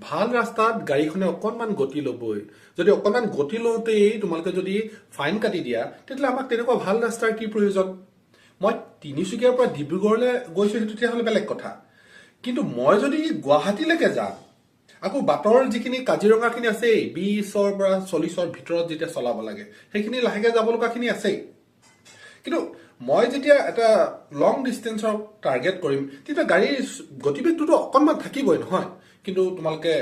ভাল ৰাস্তাত গাড়ীখনে অকণমান গতি ল'বই। যদি অকণমান গতি লওঁতেই তোমালোকে যদি ফাইন কাটি দিয়া, তেতিয়াহ'লে আমাক তেনেকুৱা ভাল ৰাস্তাৰ কি প্ৰয়োজন? মই তিনিচুকীয়াৰ পৰা ডিব্ৰুগড়লৈ গৈছোঁ, সেইটো তেতিয়াহ'লে বেলেগ কথা। কিন্তু মই যদি গুৱাহাটীলৈকে যাম, আকৌ বাটৰ যিখিনি কাজিৰঙাখিনি আছেই, 20ৰ পৰা 40ৰ ভিতৰত যেতিয়া চলাব লাগে, সেইখিনি লাহেকৈ যাব লগাখিনি আছেই। কিন্তু মই যেতিয়া এটা লং ডিষ্টেঞ্চৰ টাৰ্গেট কৰিম, তেতিয়া গাড়ীৰ গতিবেগটোতো অকণমান থাকিবই নহয়। কিন্তু তোমালোকে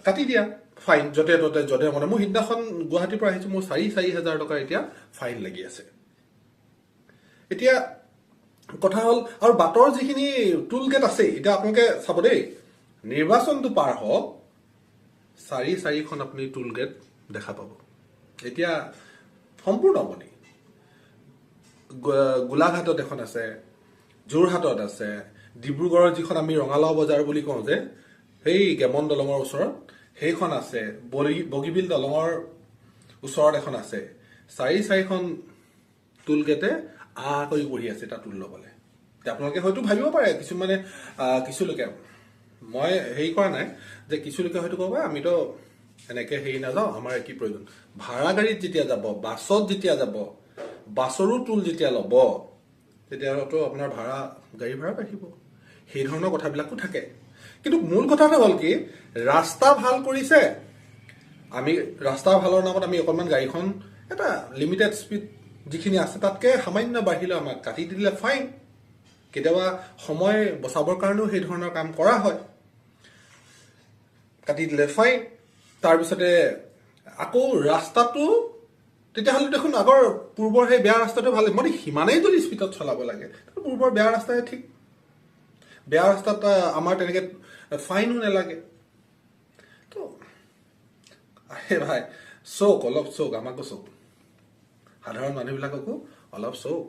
কাটি দিয়া ফাইন য'তে ত'তে য'তে মনে। মোৰ সিদিনাখন গুৱাহাটীৰ পৰা আহিছোঁ, মোৰ 4,000 টকাৰ এতিয়া ফাইন লাগি আছে। এতিয়া কথা হ'ল, আৰু বাটৰ যিখিনি টুল গেট আছে, এতিয়া আপোনালোকে চাব দেই, নিৰ্বাচনটো পাৰ হওক 4খন আপুনি টুল গেট দেখা পাব। এতিয়া সম্পূৰ্ণ আপুনি গোলাঘাটত এখন আছে, যোৰহাটত আছে, ডিব্ৰুগড়ৰ যিখন আমি ৰঙালাও বজাৰ বুলি কওঁ যে, সেই গেমন দলঙৰ ওচৰত সেইখন আছে, বগীবিল দলঙৰ ওচৰত এখন আছে। 4খন টুল গেটে কৰি বহি আছে তাত টুল ল'বলৈ। আপোনালোকে হয়তো ভাবিব পাৰে, কিছুলোকে, মই হেৰি কৰা নাই, যে কিছুলোকে হয়তো ক'ব আমিতো এনেকে নাযাওঁ, আমাৰ কি প্ৰয়োজন। ভাড়া গাড়ীত যেতিয়া যাব, বাছত যেতিয়া যাব, বাছৰো টুল যেতিয়া ল'ব, তেতিয়াতো আপোনাৰ গাড়ী ভাড়া বাঢ়িব। সেই ধৰণৰ কথাবিলাকো থাকে। কিন্তু মূল কথাটো হ'ল কি, ৰাস্তা ভাল কৰিছে, আমি ৰাস্তা ভালৰ নামত আমি অকণমান গাড়ীখন এটা লিমিটেড স্পীড যিখিনি আছে তাতকে সামান্য বাঢ়িলে আমাক কাটি দিলে ফাইন। কেতিয়াবা সময় বচাবৰ কাৰণেও সেই ধৰণৰ কাম কৰা হয়, কাটি দিলে ফাইন। তাৰপিছতে আকৌ ৰাস্তাটো তেতিয়াহ'লে দেখোন আগৰ পূৰ্বৰ সেই বেয়া ৰাস্তাটো ভাল। মানে সিমানেই যদি স্পীডত চলাব লাগে, পূৰ্বৰ বেয়া ৰাস্তাই ঠিক। বেয়া ৰাস্তাত আমাৰ তেনেকে ফাইনো নালাগে। তো ভাই চৌক, অলপ চৌক, আমাকো চৌক, সাধাৰণ মানুহবিলাককো অলপ চৌক।